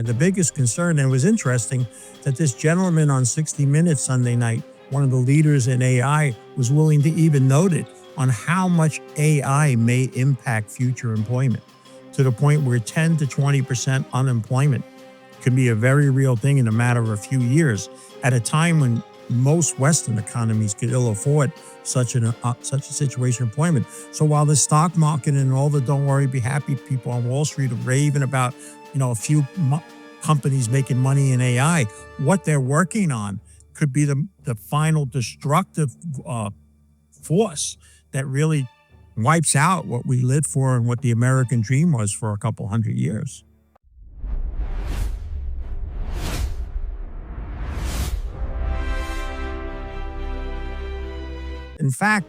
The biggest concern, and it was interesting that this gentleman on 60 Minutes Sunday night, one of the leaders in AI, was willing to even note it on how much AI may impact future employment, to the point where 10 to 20% unemployment could be a very real thing in a matter of a few years, at a time when most Western economies could ill afford such a situation of employment. So while the stock market and all the don't worry, be happy people on Wall Street are raving about, a few companies making money in AI, what they're working on could be the final destructive force that really wipes out what we lived for and what the American dream was for a couple hundred years. In fact,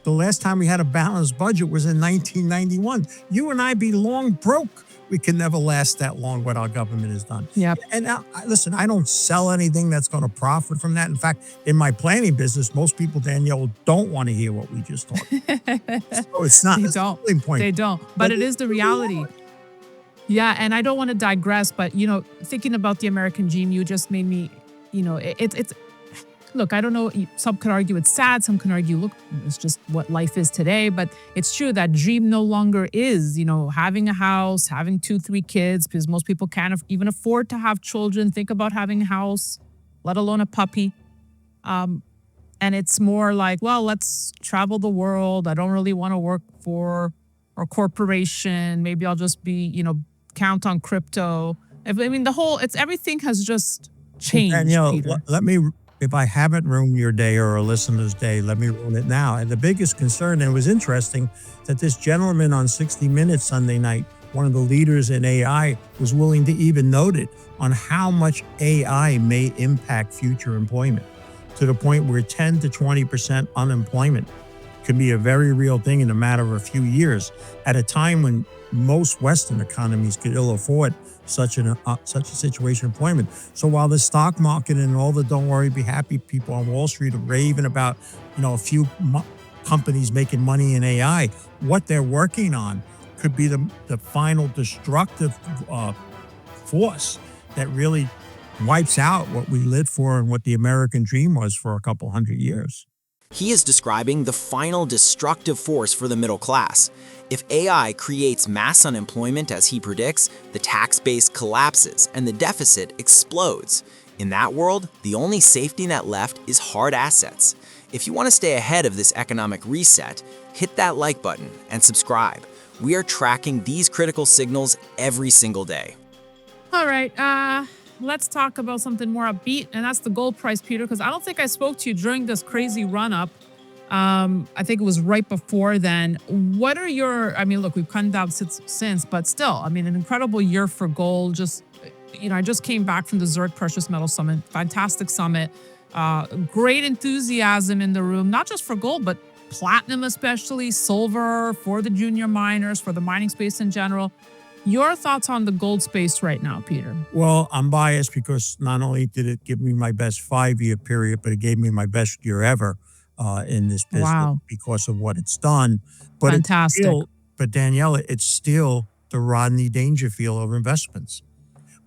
the last time we had a balanced budget was in 1991. You and I be long broke. We can never last that long what our government has done. Yep. And now, listen, I don't sell anything that's going to profit from that. In fact, in my planning business, most people, Danielle, don't want to hear what we just talked about. So it's not They a don't. selling point. They don't. But it is the reality. Yeah, and I don't want to digress, but thinking about the American dream, you just made me, it's look, I don't know, some could argue it's sad, some can argue, look, it's just what life is today, but it's true that dream no longer is, having a house, having 2-3 kids, because most people can't even afford to have children, think about having a house, let alone a puppy. And it's more like, well, let's travel the world. I don't really want to work for a corporation. Maybe I'll just be, count on crypto. I mean, everything has just changed, Danielle, Peter. let me, if I haven't ruined your day or a listener's day, let me ruin it now. And the biggest concern, and it was interesting that this gentleman on 60 Minutes Sunday night, one of the leaders in AI, was willing to even note it on how much AI may impact future employment, to the point where 10 to 20% unemployment could be a very real thing in a matter of a few years, at a time when most Western economies could ill afford such a situation of employment. So while the stock market and all the don't worry, be happy people on Wall Street are raving about, a few companies making money in AI, what they're working on could be the final destructive force that really wipes out what we lived for and what the American dream was for a couple hundred years. He is describing the final destructive force for the middle class. If AI creates mass unemployment as he predicts, the tax base collapses and the deficit explodes. In that world, the only safety net left is hard assets. If you want to stay ahead of this economic reset, hit that like button and subscribe. We are tracking these critical signals every single day. All right, let's talk about something more upbeat, and that's the gold price, Peter, because I don't think I spoke to you during this crazy run-up. I think it was right before then. What are look, we've come down since, but still, an incredible year for gold. I just came back from the Zurich Precious Metal Summit, fantastic summit. Great enthusiasm in the room, not just for gold, but platinum especially, silver, for the junior miners, for the mining space in general. Your thoughts on the gold space right now, Peter? Well, I'm biased because not only did it give me my best 5-year period, but it gave me my best year ever in this business because of what it's done. But fantastic. But Danielle, it's still the Rodney Dangerfield of investments.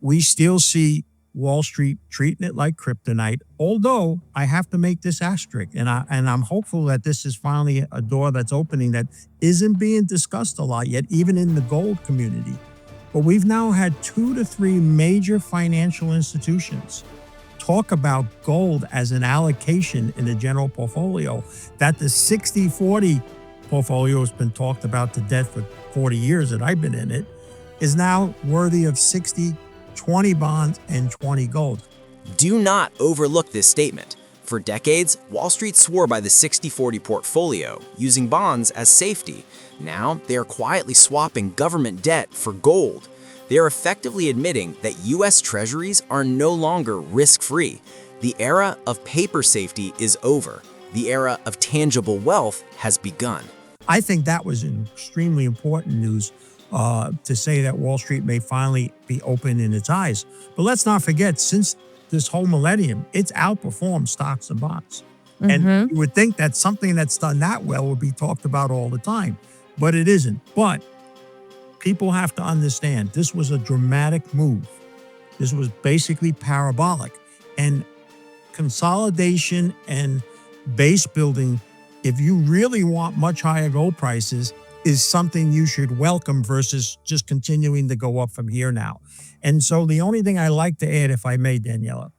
We still see Wall Street treating it like kryptonite, although I have to make this asterisk, and I'm hopeful that this is finally a door that's opening that isn't being discussed a lot yet, even in the gold community. But we've now had 2 to 3 major financial institutions talk about gold as an allocation in the general portfolio, that the 60-40 portfolio has been talked about to death for 40 years that I've been in it, is now worthy of 60, 20 bonds and 20 gold. Do not overlook this statement. For decades, Wall Street swore by the 60-40 portfolio, using bonds as safety. Now, they are quietly swapping government debt for gold. They are effectively admitting that U.S. Treasuries are no longer risk-free. The era of paper safety is over. The era of tangible wealth has begun. I think that was extremely important news to say that Wall Street may finally be open in its eyes. But let's not forget, since this whole millennium, it's outperformed stocks and bonds. And you would think that something that's done that well would be talked about all the time, but it isn't. But people have to understand this was a dramatic move This was basically parabolic. And consolidation and base building, if you really want much higher gold prices, is something you should welcome versus just continuing to go up from here now. And so the only thing I like to add, if I may, Daniela,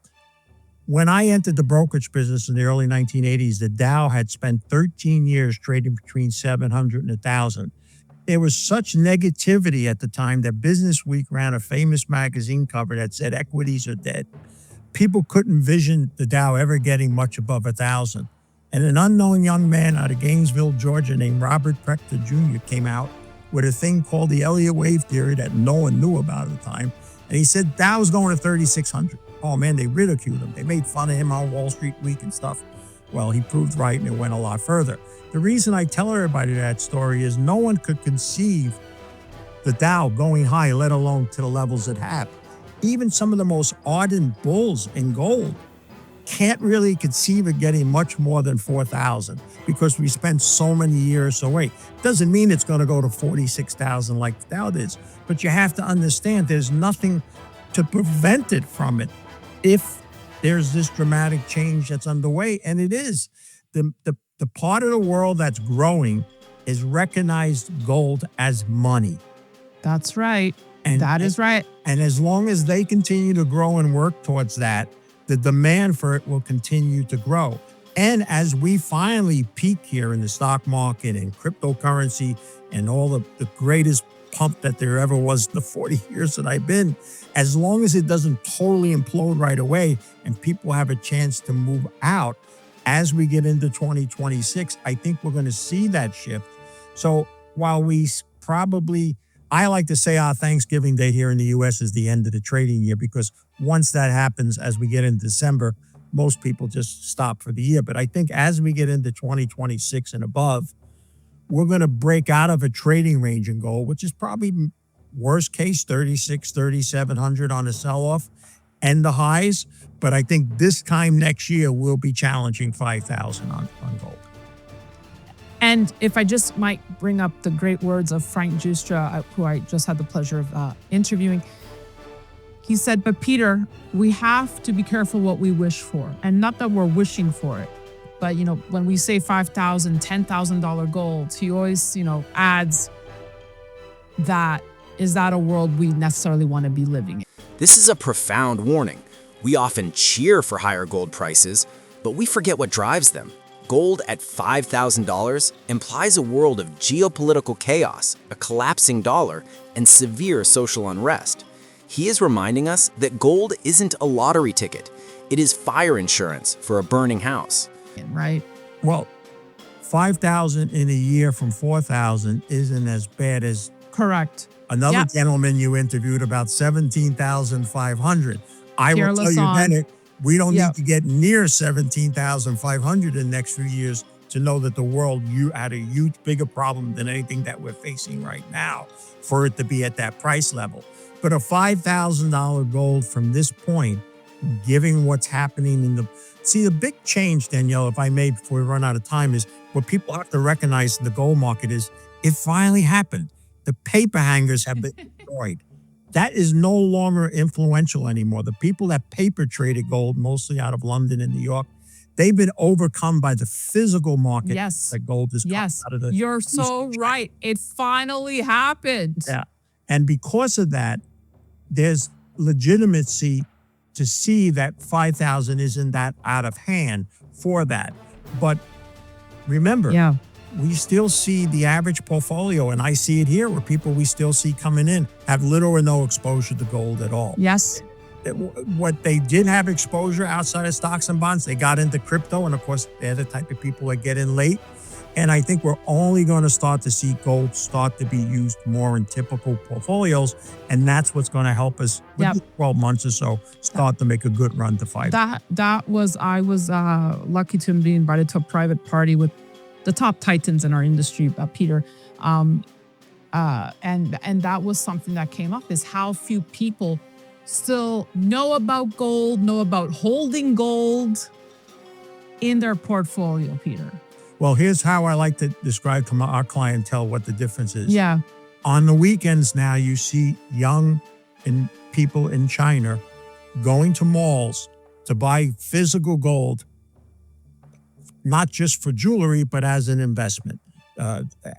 when I entered the brokerage business in the early 1980s, the Dow had spent 13 years trading between 700 and 1,000. There was such negativity at the time that Business Week ran a famous magazine cover that said equities are dead. People couldn't envision the Dow ever getting much above 1,000. And an unknown young man out of Gainesville, Georgia, named Robert Prechter Jr. came out with a thing called the Elliott wave theory that no one knew about at the time. And he said Dow's going to 3,600. Oh man, they ridiculed him. They made fun of him on Wall Street Week and stuff. Well, he proved right and it went a lot further. The reason I tell everybody that story is no one could conceive the Dow going high, let alone to the levels it had. Even some of the most ardent bulls in gold can't really conceive of getting much more than 4,000 because we spent so many years away. Doesn't mean it's going to go to 46,000 like the Dow is, but you have to understand there's nothing to prevent it from it if there's this dramatic change that's underway, and it is. The part of the world that's growing is recognized gold as money. That's right. And that is right. And as long as they continue to grow and work towards that, the demand for it will continue to grow. And as we finally peak here in the stock market and cryptocurrency and all the greatest pump that there ever was in the 40 years that I've been, as long as it doesn't totally implode right away and people have a chance to move out, as we get into 2026, I think we're going to see that shift. So while I like to say our Thanksgiving Day here in the U.S. is the end of the trading year, because once that happens, as we get into December, most people just stop for the year. But I think as we get into 2026 and above, we're going to break out of a trading range in gold, which is probably worst case 36, 3,700 on a sell-off and the highs. But I think this time next year, we'll be challenging 5,000 on gold. And if I just might bring up the great words of Frank Giustra, who I just had the pleasure of interviewing, he said, but Peter, we have to be careful what we wish for. And not that we're wishing for it, but when we say $5,000, $10,000 gold, he always, adds that, is that a world we necessarily want to be living in? This is a profound warning. We often cheer for higher gold prices, but we forget what drives them. Gold at $5,000 implies a world of geopolitical chaos, a collapsing dollar, and severe social unrest. He is reminding us that gold isn't a lottery ticket. It is fire insurance for a burning house. Right. Well, 5,000 in a year from 4,000 isn't as bad as correct. Another gentleman you interviewed about 17,500. I will tell you, Bennett, we don't need to get near 17,500 in the next few years to know that the world had a huge, bigger problem than anything that we're facing right now for it to be at that price level. But a $5,000 gold from this point, given what's happening the big change, Danielle, if I may, before we run out of time, is what people have to recognize in the gold market is it finally happened. The paper hangers have been destroyed. That is no longer influential anymore. The people that paper traded gold, mostly out of London and New York, they've been overcome by the physical market. Yes. That gold is out of the. You're so right. It finally happened. Yeah. And because of that, there's legitimacy to see that 5,000 isn't that out of hand for that. But remember, we still see the average portfolio, and I see it here where people we still see coming in have little or no exposure to gold at all. Yes. What they did have exposure outside of stocks and bonds, they got into crypto, and of course, they're the type of people that get in late. And I think we're only going to start to see gold start to be used more in typical portfolios, and that's what's going to help us with 12 months or so start to make a good run to 5. I was lucky to be invited to a private party with the top titans in our industry, Peter, and that was something that came up, is how few people still know about gold, know about holding gold in their portfolio, Peter. Well, here's how I like to describe to our clientele what the difference is. Yeah. On the weekends now, you see young people in China going to malls to buy physical gold, not just for jewelry, but as an investment,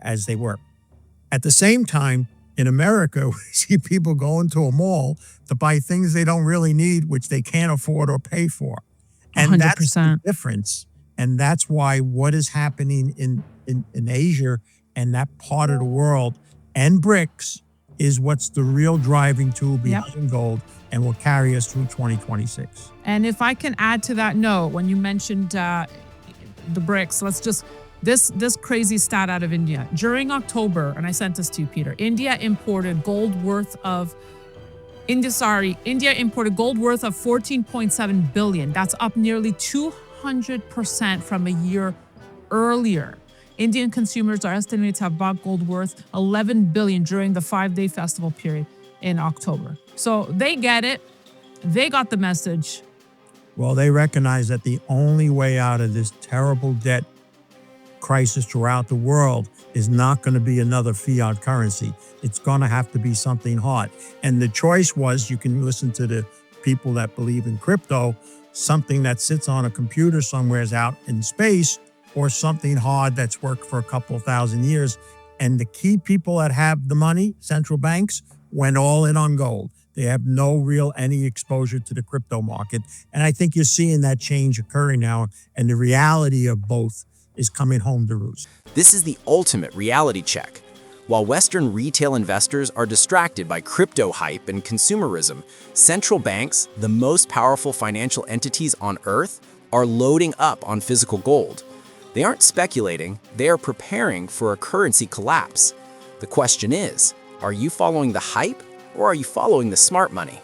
as they were. At the same time, in America, we see people going to a mall to buy things they don't really need, which they can't afford or pay for. And that's the 100%. difference. And that's why what is happening in Asia and that part of the world and BRICS is what's the real driving tool behind gold and will carry us through 2026. And if I can add to that note, when you mentioned the BRICS, let's just this crazy stat out of India. During October, and I sent this to you, Peter, India imported gold worth of 14.7 billion. That's up nearly 200% from a year earlier. Indian consumers are estimated to have bought gold worth 11 billion during the 5-day festival period in October. So they get it. They got the message. Well, they recognize that the only way out of this terrible debt crisis throughout the world is not going to be another fiat currency. It's going to have to be something hard. And the choice was, you can listen to the people that believe in crypto, something that sits on a computer somewhere out in space, or something hard that's worked for a couple of thousand years. And the key people that have the money, central banks, went all in on gold. They have no real any exposure to the crypto market. And I think you're seeing that change occurring now. And the reality of both is coming home to roost. This is the ultimate reality check. While Western retail investors are distracted by crypto hype and consumerism, central banks, the most powerful financial entities on Earth, are loading up on physical gold. They aren't speculating, they are preparing for a currency collapse. The question is, are you following the hype or are you following the smart money?